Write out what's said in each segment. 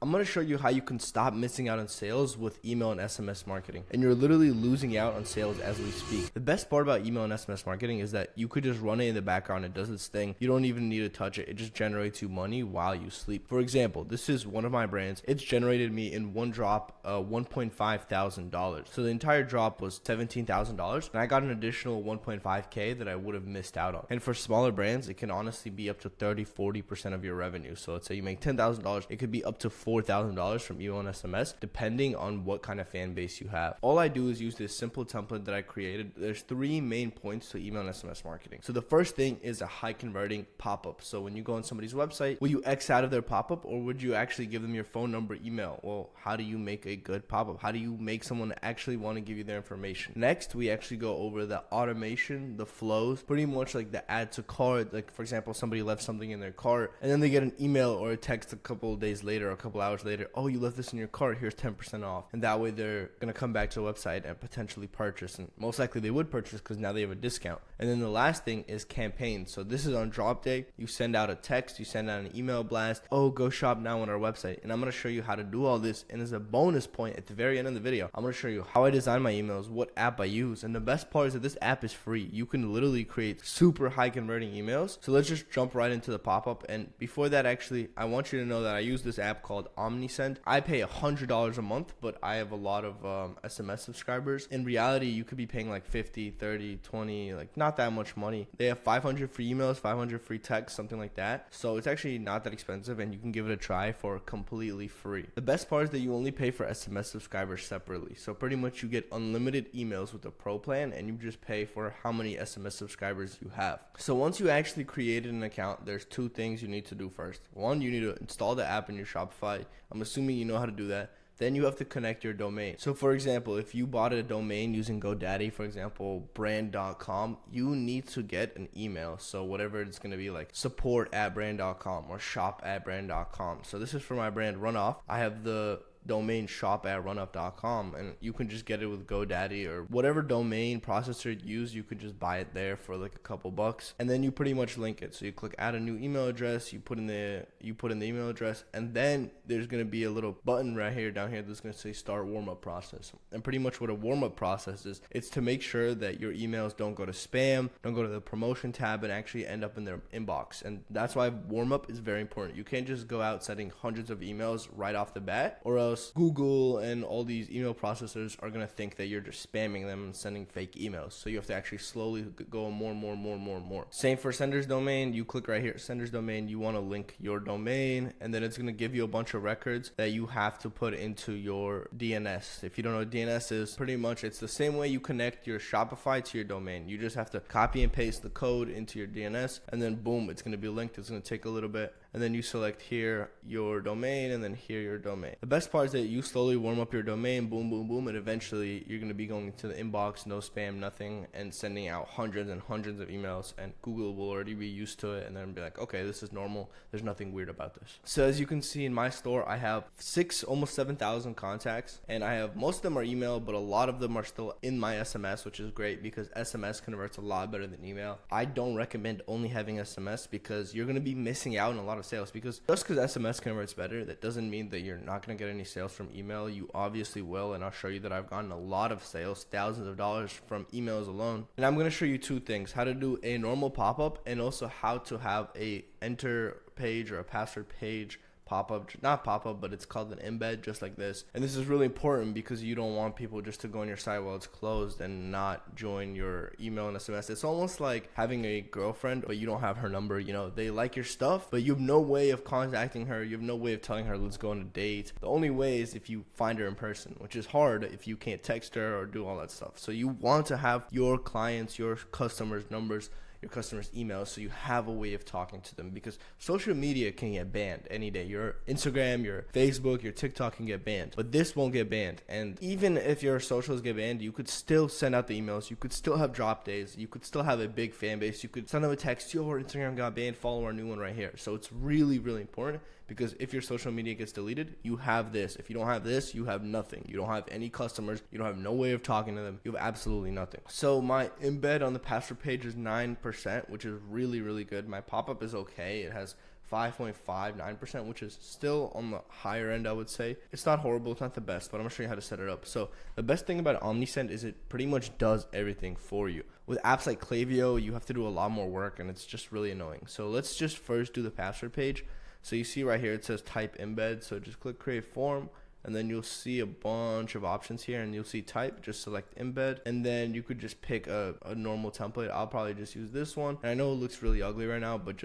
I'm going to show you how you can stop missing out on sales with email and SMS marketing. And you're literally losing out on sales as we speak. The best part about email and SMS marketing is that you could just run it in the background. It does its thing. You don't even need to touch it. It just generates you money while you sleep. For example, this is one of my brands. It's generated me in one drop $1.5 thousand. So the entire drop was $17,000, and I got an additional 1.5K that I would have missed out on. And for smaller brands, it can honestly be up to 30-40% of your revenue. So let's say you make $10,000, it could be up to $4,000 from email and SMS, depending on what kind of fan base you have. All I do is use this simple template that I created. There's 3 main points to email and SMS marketing. So the first thing is a high converting pop-up. So when you go on somebody's website, will you X out of their pop-up, or would you actually give them your phone number, email? Well, how do you make a good pop-up? How do you make someone actually want to give you their information? Next, we actually go over the automation, the flows, pretty much like the add to cart. Like, for example, somebody left something in their cart, and then they get an email or a text a couple of days later or a couple hours later, oh, you left this in your cart, here's 10% off. And that way they're going to come back to the website and potentially purchase, and most likely they would purchase because now they have a discount. And then the last thing is campaigns. So this is on drop day. You send out a text, you send out an email blast, oh, go shop now on our website. And I'm going to show you how to do all this. And as a bonus point at the very end of the video, I'm going to show you how I design my emails, what app I use. And the best part is that this app is free. You can literally create super high converting emails. So let's just jump right into the pop-up. And before that, actually, I want you to know that I use this app called Omnisend. I pay $100 a month, but I have a lot of SMS subscribers. In reality, you could be paying like 50, 30, 20, like not that much money. They have 500 free emails, 500 free texts, something like that. So it's actually not that expensive, and you can give it a try for completely free. The best part is that you only pay for SMS subscribers separately. So pretty much you get unlimited emails with the pro plan, and you just pay for how many SMS subscribers you have. So once you actually created an account, there's 2 things you need to do first. One, you need to install the app in your Shopify. I'm assuming you know how to do that. Then you have to connect your domain. So for example, if you bought a domain using GoDaddy, for example, brand.com, you need to get an email. So whatever it's going to be, like support@brand.com or shop@brand.com. So this is for my brand Runoff. I have the domain shop@runoff.com, and you can just get it with GoDaddy or whatever domain processor you use. You could just buy it there for like a couple bucks, and then you pretty much link it. So you click add a new email address, you put in the email address, and then there's going to be a little button right here down here that's going to say start warm-up process. And pretty much what a warm-up process is, it's to make sure that your emails don't go to spam, don't go to the promotion tab, and actually end up in their inbox. And that's why warm-up is very important. You can't just go out sending hundreds of emails right off the bat, or else Google and all these email processors are going to think that you're just spamming them and sending fake emails. So you have to actually slowly go more. Same for sender's domain. You click right here, sender's domain. You want to link your domain, and then it's going to give you a bunch of records that you have to put into your DNS. If you don't know what DNS is, pretty much it's the same way you connect your Shopify to your domain. You just have to copy and paste the code into your DNS, and then boom, it's going to be linked. It's going to take a little bit, and then you select here your domain, and then here your domain. The best part is that you slowly warm up your domain, boom, and eventually you're going to be going to the inbox, no spam, nothing, and sending out hundreds and hundreds of emails, and Google will already be used to it and then be like, okay, this is normal. There's nothing weird about this. So as you can see in my store, I have almost 7,000 contacts, and I have most of them are email, but a lot of them are still in my SMS, which is great because SMS converts a lot better than email. I don't recommend only having SMS because you're going to be missing out on a lot of sales, because just because SMS converts better, that doesn't mean that you're not going to get any sales from email. You obviously will, and I'll show you that I've gotten a lot of sales, thousands of dollars from emails alone. And I'm going to show you 2 things: how to do a normal pop-up, and also how to have a enter page or a password page pop-up, not pop-up, but it's called an embed, just like this. And this is really important because you don't want people just to go on your site while it's closed and not join your email and SMS. It's almost like having a girlfriend, but you don't have her number. You know, they like your stuff, but you have no way of contacting her. You have no way of telling her, let's go on a date. The only way is if you find her in person, which is hard if you can't text her or do all that stuff. So you want to have your clients, your customers' numbers, your customers' emails, so you have a way of talking to them, because social media can get banned any day. Your Instagram, your Facebook, your TikTok can get banned, but this won't get banned. And even if your socials get banned, you could still send out the emails. You could still have drop days. You could still have a big fan base. You could send them a text, yo, our Instagram got banned, follow our new one right here. So it's really, really important, because if your social media gets deleted, you have this. If you don't have this, you have nothing. You don't have any customers. You don't have no way of talking to them. You have absolutely nothing. So my embed on the password page is 9%, which is really, really good. My pop-up is okay. It has 5.59%, which is still on the higher end, I would say. It's not horrible, it's not the best, but I'm gonna show you how to set it up. So the best thing about Omnisend is it pretty much does everything for you. With apps like Klaviyo, you have to do a lot more work, and it's just really annoying. So let's just first do the password page. So you see right here, it says type embed. So just click create form, and then you'll see a bunch of options here, and you'll see type. Just select embed, and then you could just pick a normal template. I'll probably just use this one. And I know it looks really ugly right now, but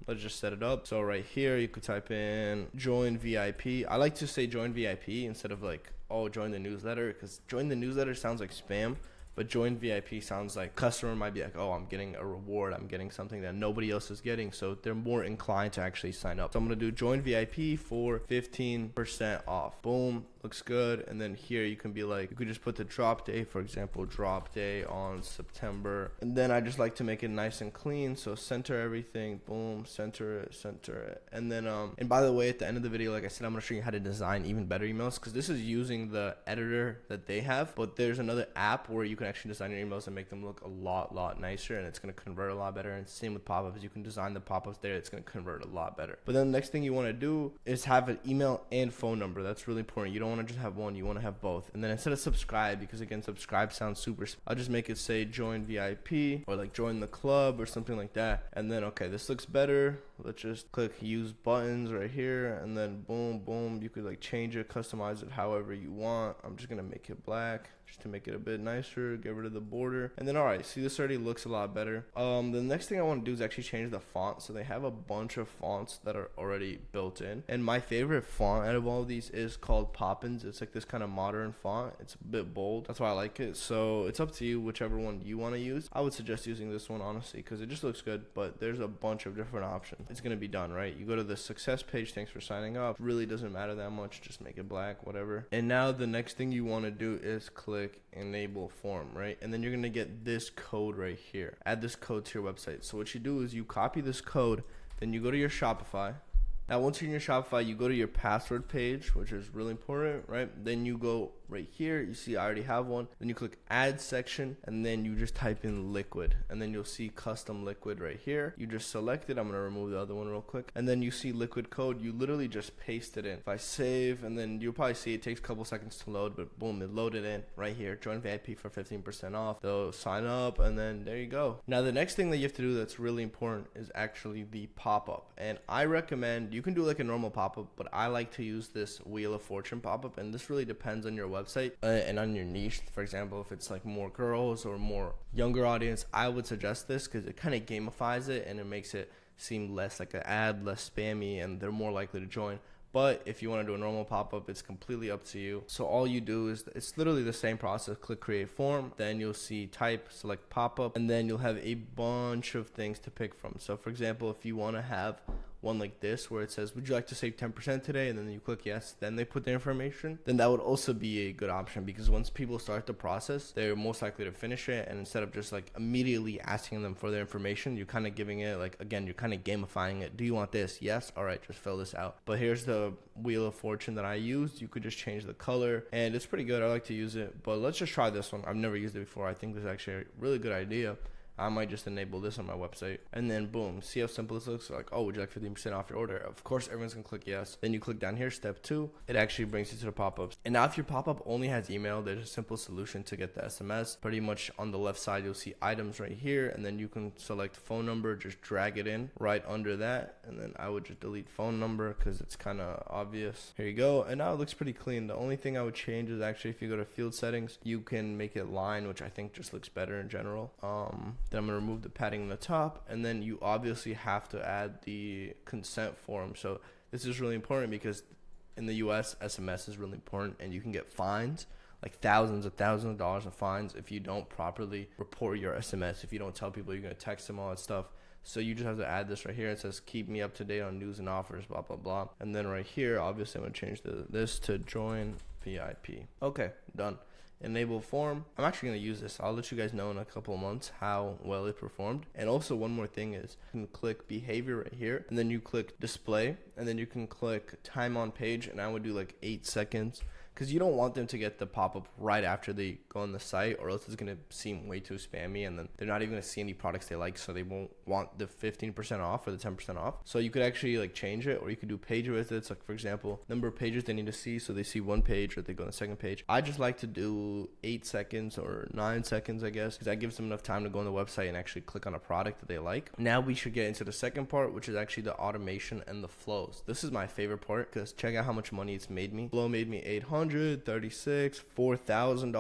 let's just set it up. So right here, you could type in join VIP. I like to say join VIP instead of like, oh, join the newsletter, because join the newsletter sounds like spam. But join VIP sounds like customer might be like, oh, I'm getting a reward. I'm getting something that nobody else is getting. So they're more inclined to actually sign up. So I'm going to do join VIP for 15% off. Boom. Looks good. And then here you can be like, you could just put the drop day, for example, drop day on September. And then I just like to make it nice and clean. So center everything. Boom. Center it. And then, and by the way, at the end of the video, like I said, I'm going to show you how to design even better emails, because this is using the editor that they have. But there's another app where you can actually design your emails and make them look a lot nicer, and it's going to convert a lot better. And same with pop-ups, you can design the pop-ups there, it's going to convert a lot better. But then the next thing you want to do is have an email and phone number. That's really important. You don't want to just have one, you want to have both. And then instead of subscribe, because again, subscribe sounds super, I'll just make it say join VIP, or like join the club or something like that. And then okay, this looks better. Let's just click use buttons right here, and then boom, you could like change it, customize it however you want. I'm just gonna make it black just to make it a bit nicer, get rid of the border. And then all right, see, this already looks a lot better. The next thing I want to do is actually change the font. So they have a bunch of fonts that are already built in, and my favorite font out of all of these is called Poppins. It's like this kind of modern font. It's a bit bold, that's why I like it. So it's up to you, whichever one you want to use. I would suggest using this one, honestly, because it just looks good, but there's a bunch of different options. It's gonna be done, right? You go to the success page, thanks for signing up. Really doesn't matter that much, just make it black, whatever. And now the next thing you want to do is click enable form, right? And then you're gonna get this code right here. Add this code to your website. So what you do is you copy this code, then you go to your Shopify. Now once you're in your Shopify, you go to your password page, which is really important, right? Then you go right here, you see I already have one. Then you click add section, and then you just type in liquid, and then you'll see custom liquid right here. You just select it. I'm gonna remove the other one real quick, and then you see liquid code. You literally just paste it in. If I save, and then you'll probably see it takes a couple seconds to load, but boom, it loaded in right here. Join VIP for 15% off. So sign up, and then there you go. Now the next thing that you have to do that's really important is actually the pop-up, and I recommend, you can do like a normal pop-up, but I like to use this Wheel of Fortune pop-up, and this really depends on your website and on your niche. For example, if it's like more girls or more younger audience, I would suggest this because it kind of gamifies it and it makes it seem less like an ad, less spammy, and they're more likely to join. But if you want to do a normal pop-up, it's completely up to you. So all you do is, it's literally the same process. Click create form, then you'll see type, select pop-up, and then you'll have a bunch of things to pick from. So for example, if you want to have one like this where it says, would you like to save 10% today? And then you click yes, then they put the information. Then that would also be a good option, because once people start the process, they're most likely to finish it. And instead of just like immediately asking them for their information, you're kind of giving it like, again, you're kind of gamifying it. Do you want this? Yes. All right, just fill this out. But here's the Wheel of Fortune that I used. You could just change the color, and it's pretty good. I like to use it, but let's just try this one. I've never used it before. I think this is actually a really good idea. I might just enable this on my website, and then boom, see how simple this looks? Like, oh, would you like 15% off your order? Of course, everyone's gonna click yes. Then you click down here, step 2, it actually brings you to the pop-ups. And now if your pop-up only has email, there's a simple solution to get the SMS. Pretty much on the left side, you'll see items right here, and then you can select phone number, just drag it in right under that, and then I would just delete phone number because it's kind of obvious. Here you go, and now it looks pretty clean. The only thing I would change is actually if you go to field settings, you can make it line, which I think just looks better in general. Then I'm gonna remove the padding on the top, and then you obviously have to add the consent form. So this is really important because in the US, SMS is really important, and you can get fines, like thousands of dollars of fines if you don't properly report your SMS, if you don't tell people you're gonna text them, all that stuff. So you just have to add this right here. It says keep me up to date on news and offers, blah blah blah. And then right here, obviously I'm gonna change this to join VIP. Okay, done. Enable form. I'm actually going to use this. I'll let you guys know in a couple of months how well it performed. And also one more thing is you can click behavior right here, and then you click display, and then you can click time on page, and I would do like 8 seconds, because you don't want them to get the pop-up right after they go on the site, or else it's going to seem way too spammy, and then they're not even going to see any products they like, so they won't want the 15% off or the 10% off. So you could actually like change it, or you could do page visits, like for example, number of pages they need to see, so they see one page or they go on the second page. I just like to do 8 seconds or 9 seconds, I guess, because that gives them enough time to go on the website and actually click on a product that they like. Now we should get into the second part, which is actually the automation and the flows. This is my favorite part, because check out how much money it's made me. Flow made me $836, $4,000,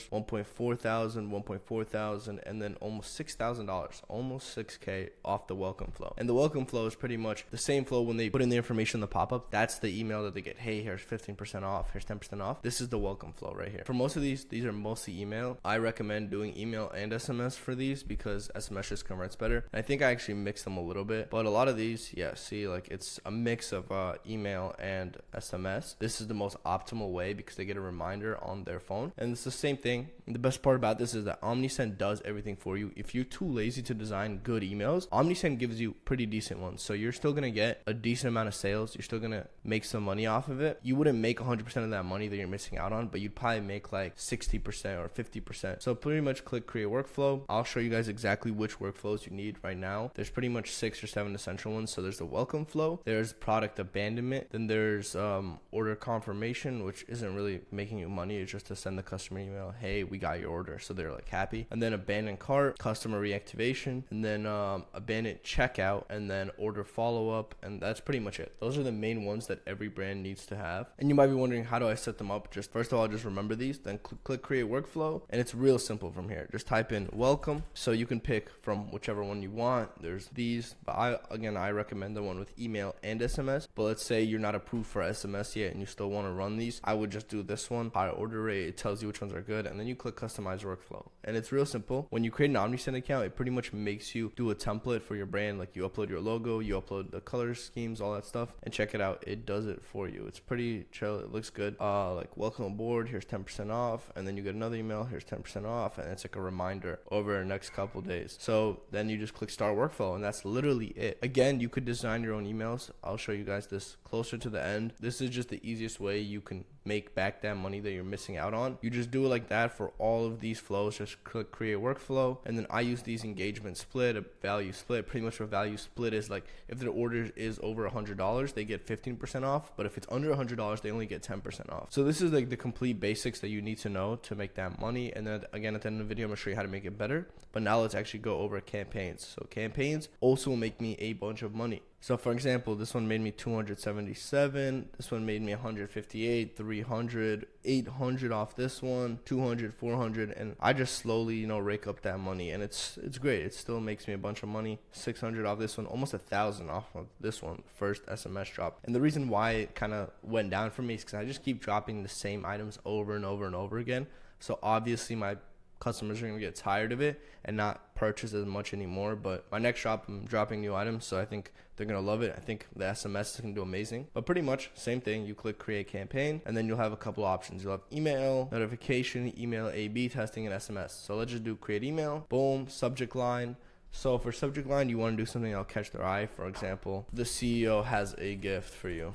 $1.4 thousand, $1.4 thousand, and then almost $6,000, almost $6K off the welcome flow. And the welcome flow is pretty much the same flow when they put in the information in the pop-up. That's the email that they get. Hey, here's 15% off, here's 10% off. This is the welcome flow right here. For most of these are mostly email. I recommend doing email and SMS for these because SMS just converts better. And I think I actually mix them a little bit, but a lot of these, yeah, see, like it's a mix of email and SMS. This is the most optimal way because they get a reminder on their phone, and it's the same thing. The best part about this is that Omnisend does everything for you. If you're too lazy to design good emails, Omnisend gives you pretty decent ones, so you're still gonna get a decent amount of sales. You're still gonna make some money off of it. You wouldn't make 100% of that money that you're missing out on, but you'd probably make like 60% or 50%. So pretty much click create workflow. I'll show you guys exactly which workflows you need right now. There's pretty much 6 or 7 essential ones. So there's the welcome flow, there's product abandonment, then there's order confirmation, which isn't really making you money. It's just to send the customer email, hey, we got your order, so they're like happy. And then abandoned cart, customer reactivation, and then abandoned checkout, and then order follow-up, and that's pretty much it. Those are the main ones that every brand needs to have. And you might be wondering, how do I set them up? Just first of all, just remember these, then click create workflow, and it's real simple from here. Just type in welcome, so you can pick from whichever one you want. There's these, but I recommend the one with email and SMS. But let's say you're not approved for SMS yet and you still want to run these, I would just do this one, higher order rate. It tells you which ones are good, and then you click customize workflow, and it's real simple. When you create an Omnisend account, it pretty much makes you do a template for your brand. Like you upload your logo, you upload the color schemes, all that stuff, and check it out, it does it for you. It's pretty chill, it looks good. Like welcome aboard, here's 10% off, and then you get another email, here's 10% off, and it's like a reminder over the next couple days. So then you just click start workflow, and that's literally it. Again, you could design your own emails. I'll show you guys this closer to the end. This is just the easiest way you can make back that money that you're missing out on. You just do it like that for all of these flows. Just click create workflow, and then I use these engagement split, a value split. Pretty much what value split is, like if their order is over $100, they get 15% off, but if it's under $100, they only get 10% off. So this is like the complete basics that you need to know to make that money. And then again, at the end of the video, I'm gonna show you how to make it better. But now let's actually go over campaigns. So campaigns also will make me a bunch of money. So for example, this one made me 277, this one made me 158, 300, 800 off this one, 200, 400, and I just slowly, rake up that money, and it's great. It still makes me a bunch of money. 600 off this one, almost 1,000 off of this one, first SMS drop. And the reason why it kind of went down for me is because I just keep dropping the same items over and over and over again. So obviously my customers are going to get tired of it and not purchase as much anymore. But my next drop, I'm dropping new items, so I think they're going to love it. I think the SMS is going to do amazing. But pretty much same thing. You click create campaign, and then you'll have a couple options. You'll have email, notification, email A/B testing, and SMS. So let's just do create email. Boom, subject line. So for subject line, you want to do something that'll catch their eye. For example, the CEO has a gift for you.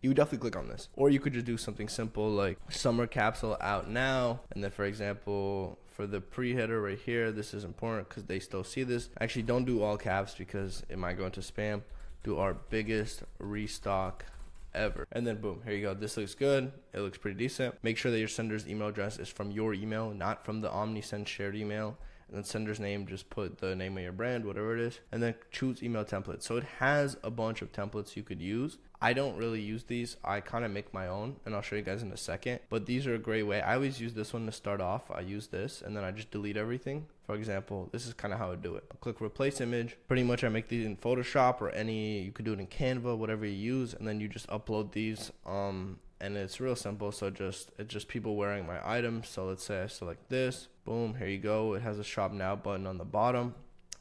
You would definitely click on this. Or you could just do something simple like summer capsule out now. And then for example, for the pre-header right here, this is important because they still see this. Actually, don't do all caps because it might go into spam. Do our biggest restock ever. And then boom, here you go. This looks good. It looks pretty decent. Make sure that your sender's email address is from your email, not from the Omnisend shared email. And then sender's name, just put the name of your brand, whatever it is, and then choose email template. So it has a bunch of templates you could use. I don't really use these. I kind of make my own, and I'll show you guys in a second. But these are a great way. I always use this one to start off. I use this, and then I just delete everything. For example, this is kind of how I do it. I'll click replace image. Pretty much I make these in Photoshop or you could do it in Canva, whatever you use, and then you just upload these. And it's real simple. So it's just people wearing my items. So let's say I select this. Boom, here you go. It has a shop now button on the bottom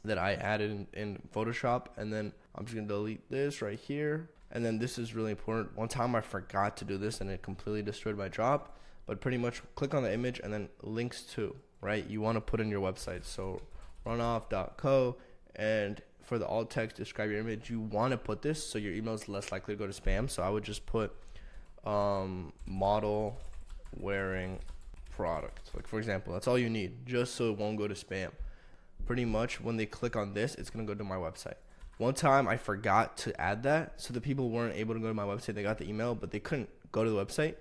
that I added in Photoshop. And then I'm just gonna delete this right here. And then this is really important. One time I forgot to do this and it completely destroyed my drop. But pretty much click on the image and then links to, right? You want to put in your website. So runoff.co, and for the alt text, describe your image. You want to put this so your email is less likely to go to spam. So I would just put model wearing product. Like for example, that's all you need, just so it won't go to spam. Pretty much when they click on this, it's gonna go to my website. One time I forgot to add that, so the people weren't able to go to my website. They got the email, but they couldn't go to the website.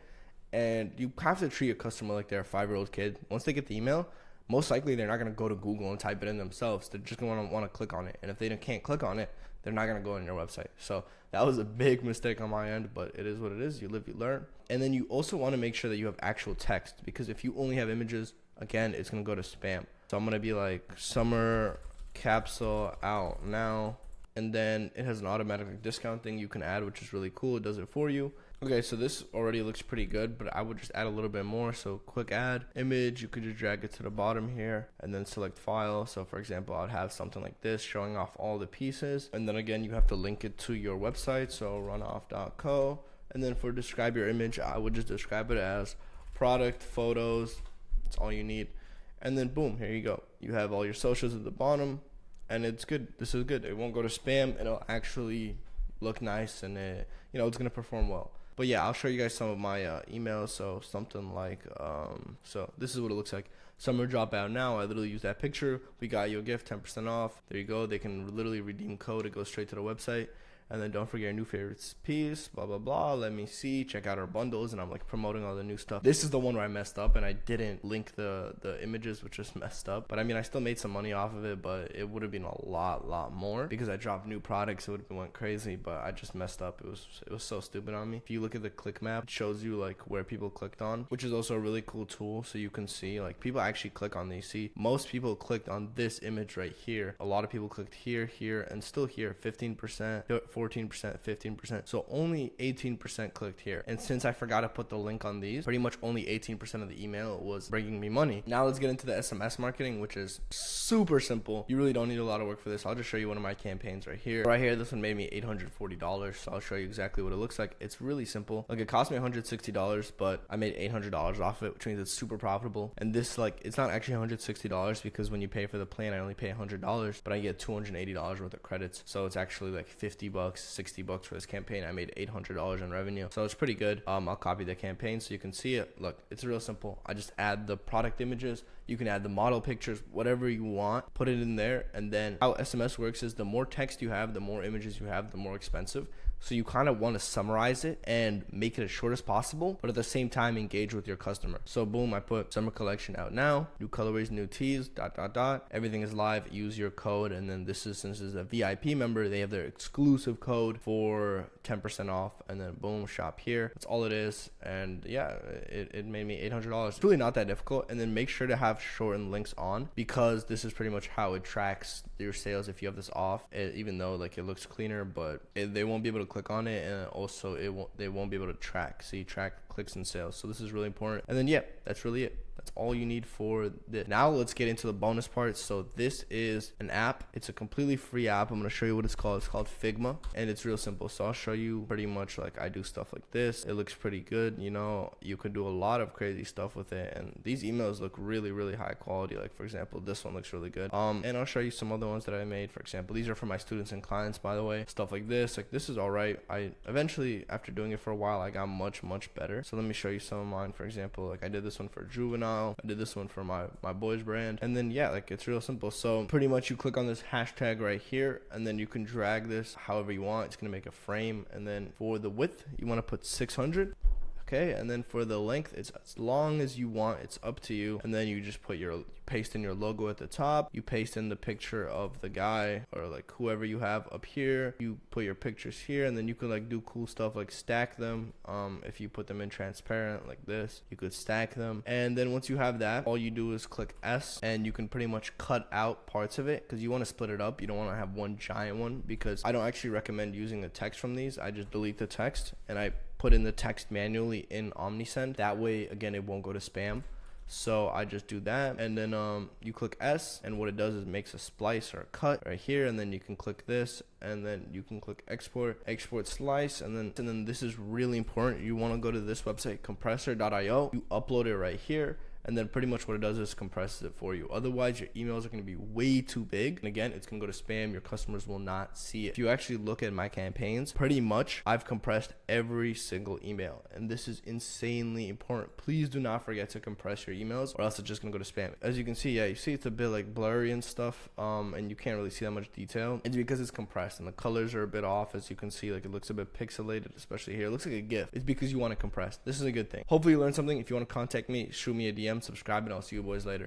And you have to treat your customer like they're a 5-year-old kid. Once they get the email, most likely they're not gonna go to Google and type it in themselves. They're just gonna want to click on it. And if they can't click on it, they're not gonna go on your website. So that was a big mistake on my end, but it is what it is. You live, you learn. And then you also want to make sure that you have actual text, because if you only have images, again, it's gonna go to spam. So I'm gonna be like summer capsule out now, and then it has an automatic discount thing you can add, which is really cool. It does it for you. Okay, so this already looks pretty good, but I would just add a little bit more. So quick add image, you could just drag it to the bottom here and then select file. So for example, I'd have something like this showing off all the pieces. And then again, you have to link it to your website. So runoff.co. And then for describe your image, I would just describe it as product photos. That's all you need. And then boom, here you go. You have all your socials at the bottom, and it's good. This is good. It won't go to spam, and it'll actually look nice, and it's gonna perform well. But yeah, I'll show you guys some of my emails. So something like, so this is what it looks like. Summer drop out now. I literally use that picture. We got you a gift, 10% off. There you go. They can literally redeem code. It goes straight to the website. And then don't forget your new favorites piece, blah, blah, blah. Let me see. Check out our bundles. And I'm like promoting all the new stuff. This is the one where I messed up and I didn't link the images, which just messed up. But I mean, I still made some money off of it, but it would have been a lot more because I dropped new products. It would have been went crazy, but I just messed up. It was so stupid on me. If you look at the click map, it shows you like where people clicked on, which is also a really cool tool. So you can see like people actually click on these. See, most people clicked on this image right here. A lot of people clicked here, and still here, 15%, 14%, 15%. So only 18% clicked here. And since I forgot to put the link on these, pretty much only 18% of the email was bringing me money. Now let's get into the SMS marketing, which is super simple. You really don't need a lot of work for this. I'll just show you one of my campaigns right here. Right here, this one made me $840. So I'll show you exactly what it looks like. It's really simple. Like it cost me $160, but I made $800 off it, which means it's super profitable. And this, like, it's not actually $160 because when you pay for the plan, I only pay $100, but I get $280 worth of credits. So it's actually like $50, $60 for this campaign. I made $800 in revenue, so it's pretty good. I'll copy the campaign so you can see it. Look, it's real simple. I just add the product images. You can add the model pictures, whatever you want, put it in there. And then how SMS works is the more text you have, the more images you have, the more expensive. So you kind of want to summarize it and make it as short as possible, but at the same time engage with your customer. So boom, I put summer collection out now, new colorways, new tees, ... Everything is live. Use your code. And then this is, since it's a VIP member, they have their exclusive code for 10% off. And then boom, shop here. That's all it is. And yeah, it made me $800. It's really not that difficult. And then make sure to have shortened links on, because this is pretty much how it tracks your sales if you have this off. Even though like it looks cleaner, but they won't be able to click on it, and also they won't be able to track clicks and sales. So this is really important. And then yeah, that's really it. That's all you need for this. Now let's get into the bonus part. So this is an app. It's a completely free app. I'm going to show you what it's called. It's called Figma, and it's real simple. So I'll show you pretty much like I do stuff like this. It looks pretty good. You can do a lot of crazy stuff with it, and these emails look really high quality. Like for example, this one looks really good. And I'll show you some other ones that I made. For example, these are for my students and clients, by the way. Stuff like this is all right. I eventually, after doing it for a while, I got much better. So let me show you some of mine. For example, like I did this one for Juvenile. I did this one for my boys brand. And then yeah, like it's real simple. So pretty much you click on this hashtag right here, and then you can drag this however you want. It's gonna make a frame. And then for the width, you want to put 600. Okay, and then for the length, it's as long as you want. It's up to you. And then you just paste in your logo at the top. You paste in the picture of the guy or like whoever you have up here. You put your pictures here, and then you can like do cool stuff like stack them. If you put them in transparent like this, you could stack them. And then once you have that, all you do is click S, and you can pretty much cut out parts of it because you want to split it up. You don't want to have one giant one, because I don't actually recommend using the text from these. I just delete the text and I put in the text manually in Omnisend. That way, again, it won't go to spam. So I just do that, and then you click S, and what it does is makes a splice or a cut right here, and then you can click this, and then you can click export slice, and then this is really important. You want to go to this website, compressor.io. You upload it right here, and then pretty much what it does is compresses it for you. Otherwise, your emails are going to be way too big, and again, it's going to go to spam. Your customers will not see it. If you actually look at my campaigns, pretty much I've compressed every single email, and this is insanely important. Please do not forget to compress your emails, or else it's just going to go to spam. As you can see, yeah, you see it's a bit like blurry and stuff, and you can't really see that much detail. It's because it's compressed and the colors are a bit off. As you can see, like, it looks a bit pixelated, especially here. It looks like a GIF. It's because you want to compress. This is a good thing. Hopefully you learned something. If you want to contact me, shoot me a DM, subscribe, and I'll see you boys later.